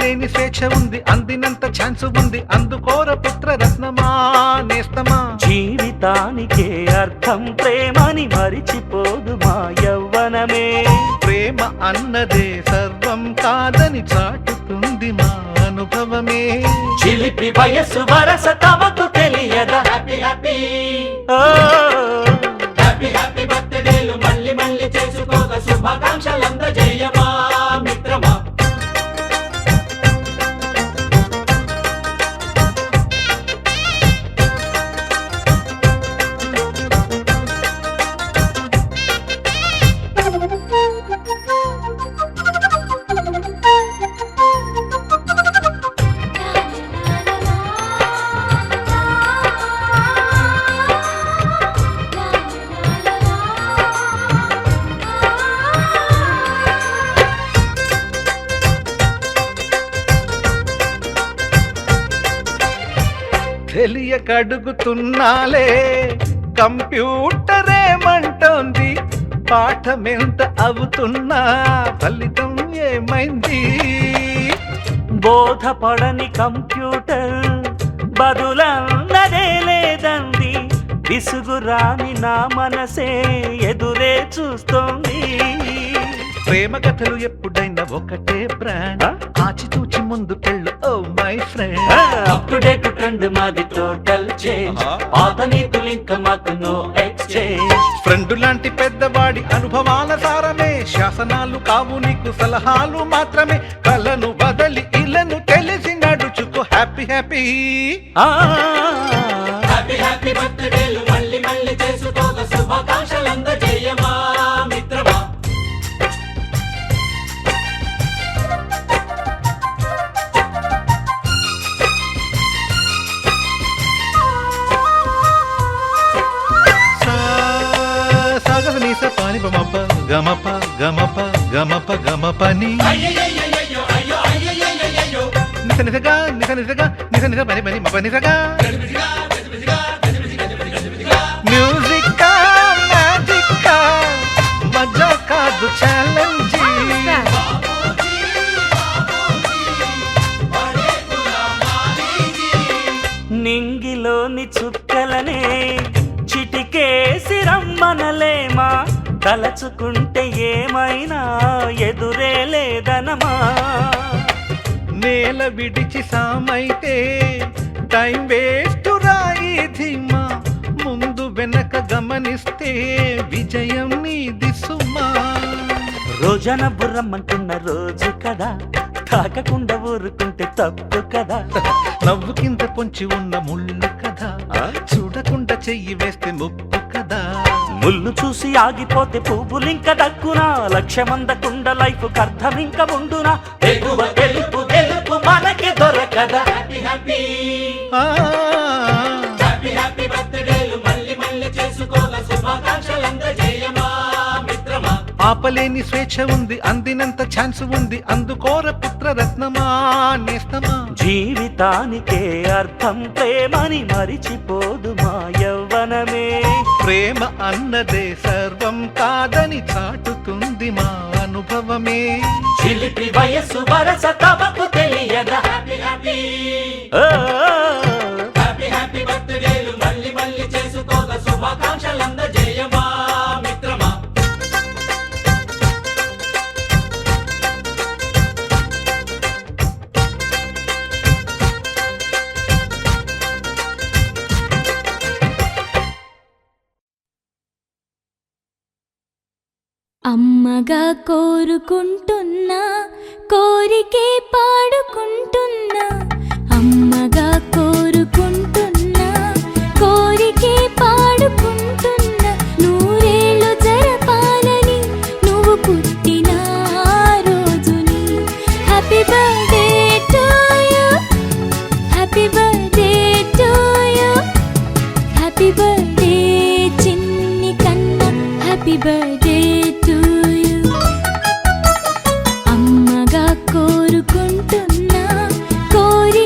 ఆపలేని స్వేచ్ఛ ఉంది, అందినంత ఛాన్స్ ఉంది, అందుకోర పుత్ర రత్నమా నేస్తమా. జీవితానికే అర్థం ప్రేమని మరిచిపోదు మా యవ్వనమే. ప్రేమ అన్నదే సర్వం కాదని చాటుతుంది మా అనుభవమే. చిలిపి వయసు వరస తమకు తెలియదా. హ్యాపీ హ్యాపీ హ్యాపీ హ్యాపీ బర్త్డేలు మళ్ళీ మళ్ళీ చేసుకోక శుభాకాంక్షలందజేయమా మిత్రమా. తెలియక అడుగుతున్నాలే కంప్యూటరేమంటోంది, పాఠమెంత అవుతున్నా ఫలితం ఏమైంది. బోధపడని కంప్యూటర్ బదులన్నదే లేదంది, విసుగురాని నా మనసే ఎదురే చూస్తోంది. ప్రేమ కథలు ఎప్పుడైనా ఒకటే బ్రాండ్, ఆచితూచి ముందుకెళ్ళు oh my friend. Up to date trend మాది టోటల్ చేంజ్, పాత నీతులు ఇంకా మాకు నో ఎక్స్చేంజ్. ఫ్రెండ్ లాంటి పెద్దవాడి అనుభవాల సారమే, శాసనాలు కావు నీకు సలహాలు మాత్రమే. కలను బదలి ఇలను తెలిసి నడుచుకో హ్యాపీ హ్యాపీ హ్యాపీ హ్యాపీ బర్త్డేలు మళ్ళీ మళ్ళీ చేసుకోక శుభాకాంక్షలందజేయమా మిత్రమా. పాని బమప గమప గమప గమప గమపని నిస నిసగా నిస నిసగా నిస నిస పని పని మప నిసగా. మ్యూజిక్ మ్యాజిక్ మజా కాదు ఛాలెంజ్. నింగిలోని చుక్కలనే చిటికేసి రమ్మనలేమా, తలచుకుంటే ఏమైనా ఎదురే లేదనమా. నేల విడిచి సామైతే టైం వేస్ట్ రాయి ధీమా, ముందు వెనక గమనిస్తే విజయం నీది సుమా. రోజన బుర్రమ్మంటున్న రోజు కదా, తాకకుండా ఊరుకుంటే తప్పు కదా. నవ్వు కింద పొంచి ఉన్న ముళ్ళు కదా, చూడకుండా చెయ్యి వేస్తే ముప్పు కదా. ముళ్ళు చూసి ఆగిపోతే పువ్వులింక దక్కునా, లక్ష్యమందకుండా లైఫ్ అర్థం ఇంక ఉండునా. ఎగువ గెలుపు గెలుపు మనకి దొరకదా. హ్యాపీ హ్యాపీ హ్యాపీ హ్యాపీ బర్త్డేలు మళ్ళీ మళ్ళీ చేసుకోక శుభాకాంక్షలందజేయమా మిత్రమా. ఆపలేని స్వేచ్ఛ ఉంది, అందినంత ఛాన్స్ ఉంది, అందుకోర పుత్ర రత్నమా నేస్తమా. జీవితానికే అర్థం ప్రేమని మరిచిపోదు మా యవ్వనమే. ప్రేమ అన్నదే సర్వం కాదని చాటుతుంది మా అనుభవమే. చిలిపి వయసు వరస తమకు తెలియదా. హ్యాపీ హ్యాపీ హ్యాపీ హ్యాపీ బర్త్డేలు మళ్ళీ మళ్ళీ చేసుకోక శుభాకాంక్షలందజేయమా మిత్రమా. అమ్మగా కోరుకుంటున్నా కోరికే పాడుకుంటున్నా, అమ్మగా కోరుకుంటున్నా కోరికే పాడుకుంటున్నా. నూరేళ్ళు జరపాలని నువ్వు పుట్టిన రోజుని. Happy birthday to you, happy birthday to you, happy birthday చిన్ని కన్నా, హ్యాపీ బర్త్డే టు యు. అమ్మగా కోరుకుంటున్నా కోరి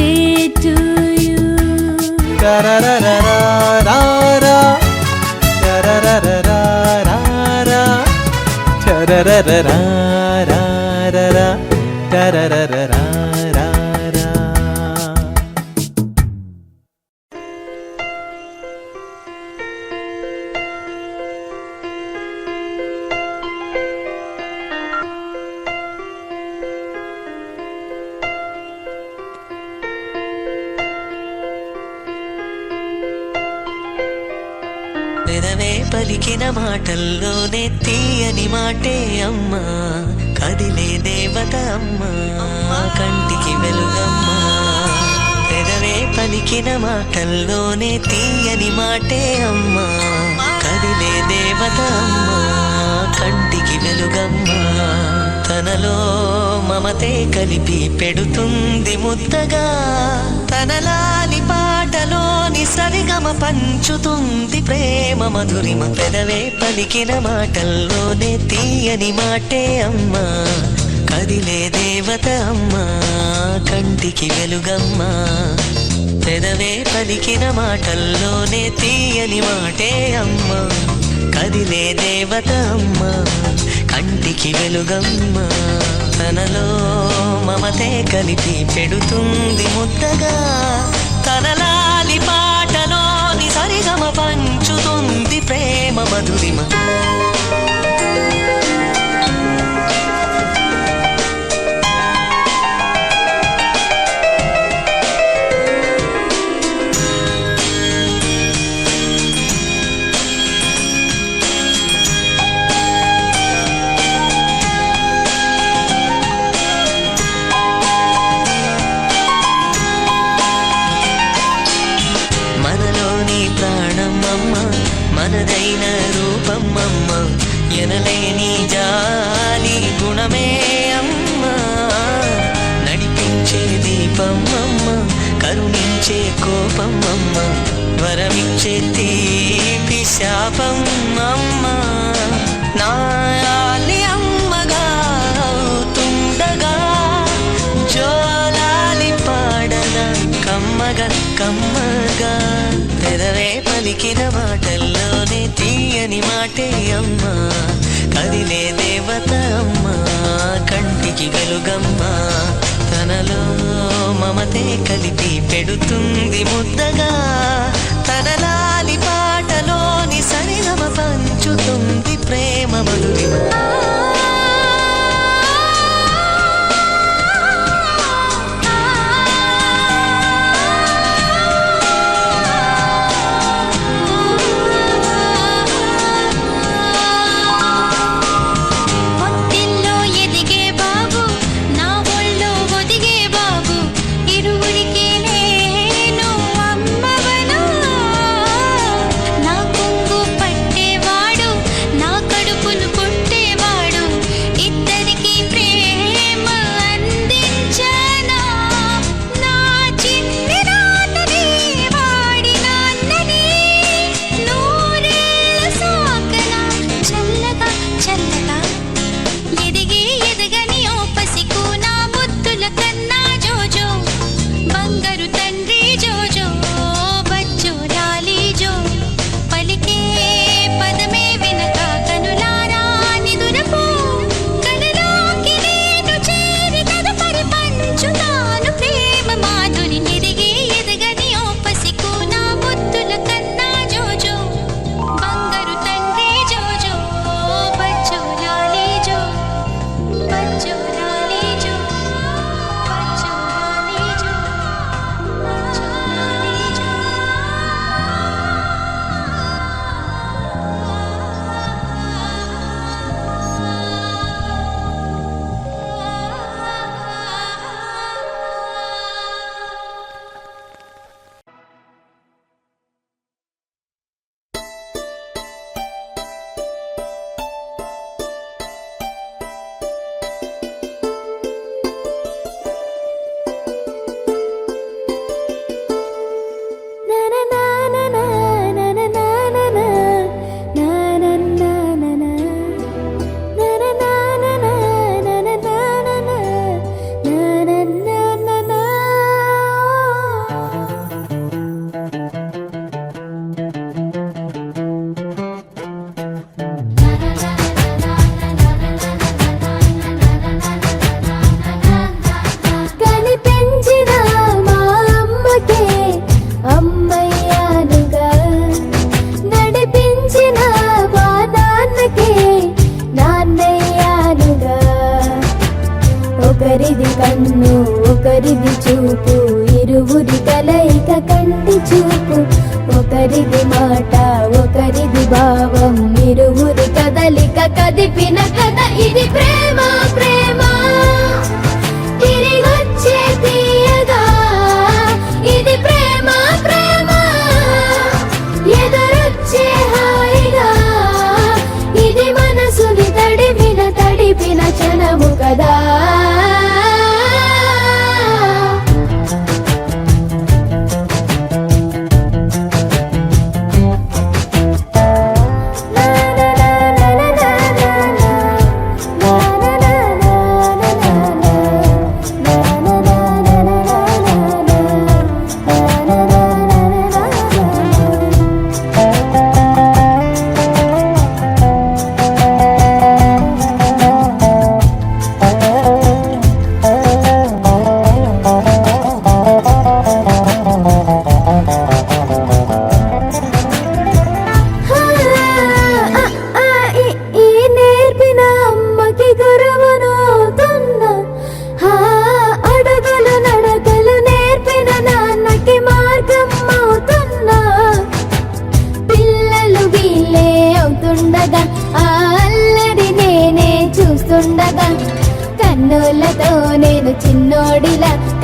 birthday to you. Tarararararara. Tarararararara. Tarararararara. Tarararararara. పెదవే పలికిన మాటల్లోనే తీయని మాటే అమ్మా, కదిలే దేవత అమ్మా, కంటికి వెలుగమ్మా. పెదవే పలికిన మాటల్లోనే తీయని మాటే అమ్మా, కదిలే దేవత అమ్మా, కంటికి వెలుగమ్మా. తనలో మమతే కలిపి పెడుతుంది ముద్దగా, తనలాలి పాటలోని సరిగమ పంచుతుంది ప్రేమ మధురిమ. పెదవే పలికిన మాటల్లోనే తీయని మాటే అమ్మా, కదిలే దేవత అమ్మా, కంటికి వెలుగమ్మా. పెదవే పలికిన మాటల్లోనే తీయని మాటే అమ్మా, కదిలే దేవత అమ్మా, కంటికి వెలుగమ్మా. తనలో మమతే కలిపి పెడుతుంది ముద్దగా, తనలాలి పాటలోని సరిగమ పంచుతుంది ప్రేమ మధురిమ. మనదైన రూపమ్మమ్మ, ఎనలేని జాలి గుణమే అమ్మ, నడిపించే దీపమ్మమ్మ, కరుణించే కోపమ్మమ్మ, వరమిచ్చే తీపి శాపమ్మమ్మ. నాయాలి అమ్మగా అవుతుండగా, జోలాలి పాడన కమ్మగా కమ్మగా. పెదవే పలికిన మాటల్లోనే తీయని మాటే అమ్మా, కదిలే దేవత అమ్మా, కంటికి వెలుగమ్మా. తనలో మమతే కలిపి పెడుతుంది ముద్దగా, తనలాలి పాటలోని సరిగమ పంచుతుంది ప్రేమ మధురిమ. నా కొంగు పట్టేవాడు, నా కడుపును కొట్టేవాడు,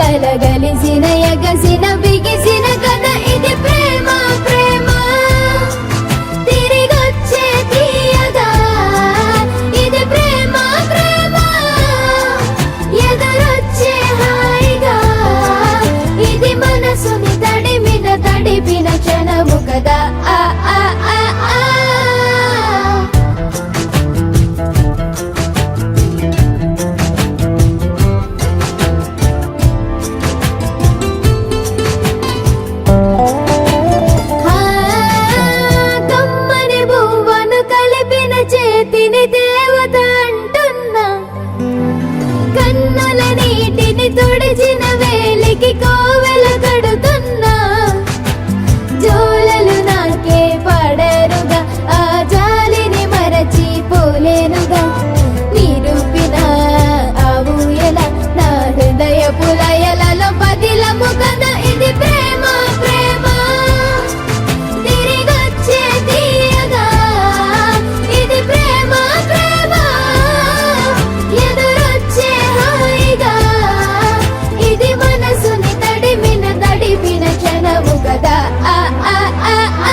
కలగలిసిన ఎగసిన బిగిసిన కథ ఇది ప్రేమ ప్రేమ తిరిగొచ్చే తీయగా ఇది ప్రేమ ప్రేమ ఎదురొచ్చే హాయిగా ఇది మనసుని తడిపిన క్షణము కదా ఆ ఆ ఆ ఆ కమ్మని బువ్వను కలిపిన చేతిని దేవత అంటున్నా కన్నుల నీటిని తుడిచిన వేలికి కోవెల కడుతున్నా జోలలు నాకే పడరుగా ఆ జాలిని మరచి పోలేనుగా నిరూపిన ఆ ఊయల నా హృదయ పులయలలో పదిలము కదా ఇది ప్రేమ ప్రేమ తిరిగొచ్చే తీయగా ఇది ప్రేమ ప్రేమ ఎదురొచ్చే హాయిగా ఇది మనసుని తడిపిన క్షణము కదా ఆ ఆ ఆ ఆ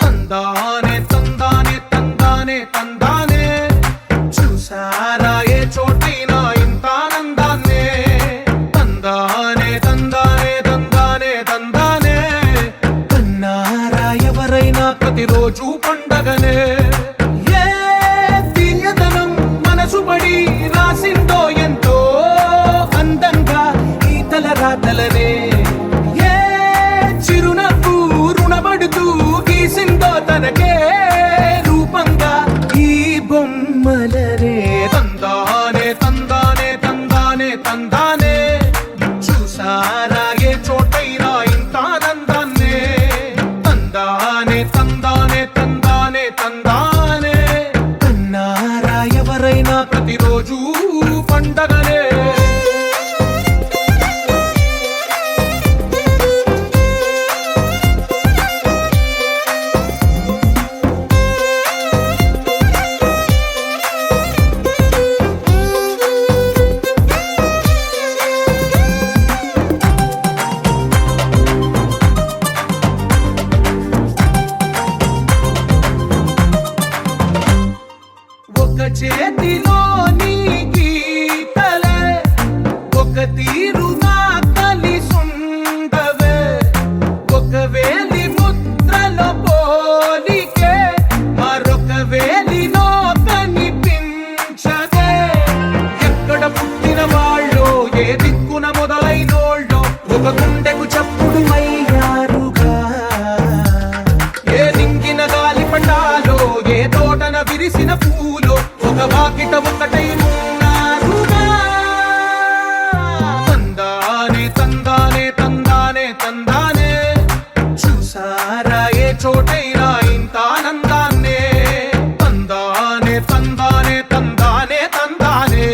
తందానే తందానే తందానే తందానే చూసారా ఏ చోటైనా ఇంత ఆనందాన్నే తందానే తందానే తందానే తందానే కన్నారా ఎవరైనా ప్రతిరోజు పండగనే ఏ తీయదనం మనసు పడి రాసిందో ఎంతో అందంగా ఈ తల రాతలనే ఏ చిరునవ్వు రుణపడుతూ గీసిందో తనకే రూపంగా ఈ బొమ్మలనే తందానే తందానే తందానే తందానే చూసారా ఏ చోటైనా ఇంత ఆనందాన్నే తందానే తందానే తందానే తందానే కన్నారా ఎవరైనా ప్రతిరోజు పండగనే ఒక చేతిలో నీ గీతలే ఒక తీరుగా కలిసుండవే ఒక వేలి ముద్రలో పోలికే మరొక వేలిలో కనిపించదే ఎక్కడ పుట్టిన వాళ్ళో ఏ దిక్కున మొదలైనోళ్ళో ఒక గుండెకు చప్పుడు అయ్యారుగా ఏ నింగిన గాలి పటాలో ఏ తోటన విరిసిన పూలో ఒక వాకిట ఒకటై ఉన్నారుగా తందానే తందానే తందానే తందానే చూసారా ఏ చోటైనా ఇంత ఆనందాన్నే తందానే తందానే తందానే తందానే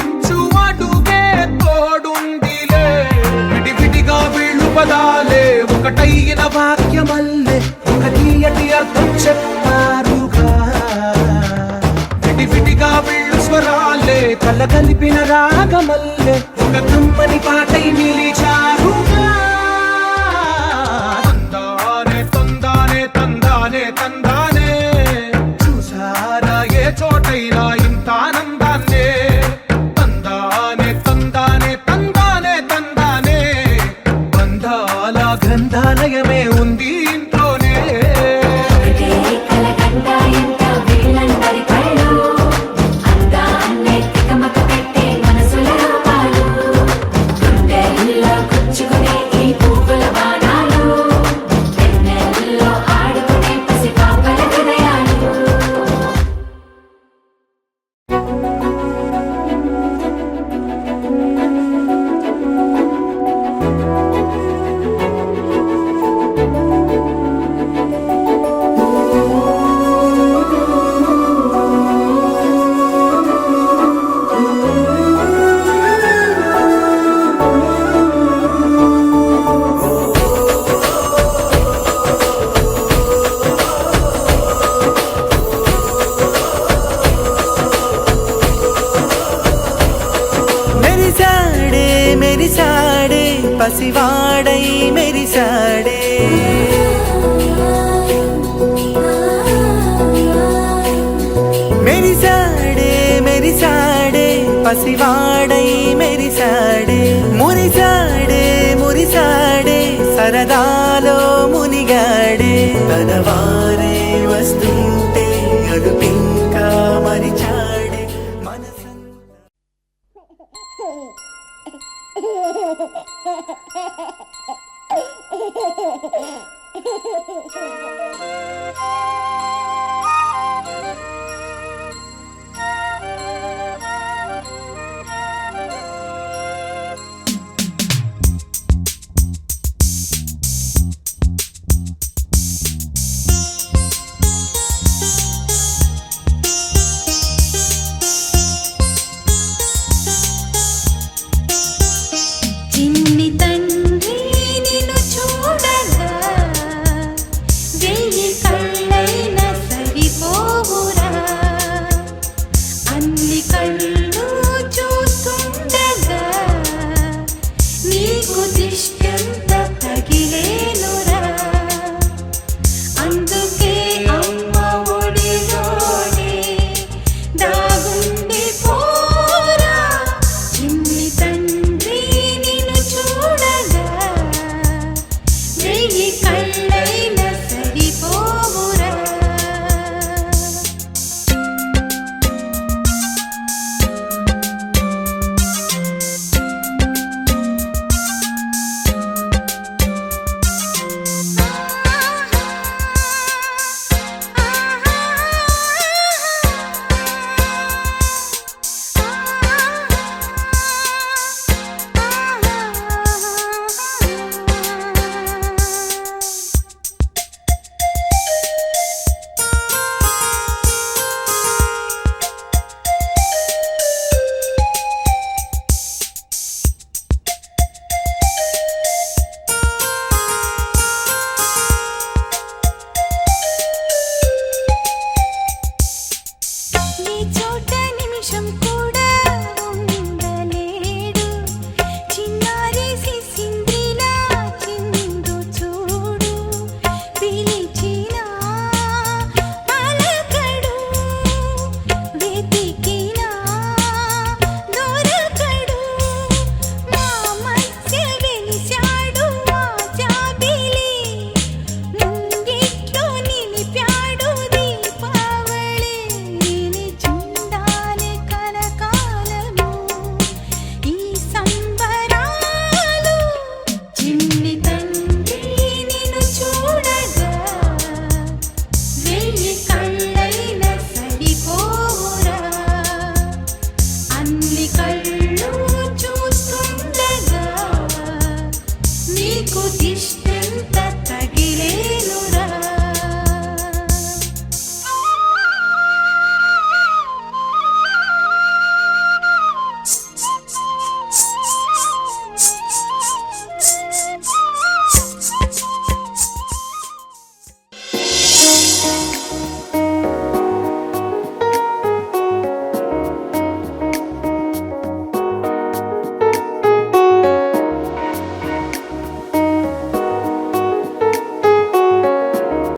మంచు అడుగే తోడుందిలే విడివిడిగా వీళ్ళు పదాలే ఒకటైన వాక్యమల్లే ఒక తీయటి అర్థం చెప్పారుగా విడివిడిగా వీళ్ళు స్వరాలే కలగలిపిన రాగమల్లే ఒక కమ్మని పాటై నిలిచారుగా తందానే తందానే తందానే తందానే చూసారా ఏ చోటైనా ఇంత ఆనందాన్నే తందానే తందానే తందానే తందానే బంధాల గ్రంథాలయమే ఉంది ఇంట్లోనే మెరిసాడే మెరిసాడే పసివాడై మెరిసాడే మెరిసాడే మెరిసాడే పసివాడై మెరిసాడే మురిసాడే మురిసాడే సరదాలో మునిగాడే తన వారే వస్తుంటే అదుపింకా మరిచాడే మనసంతా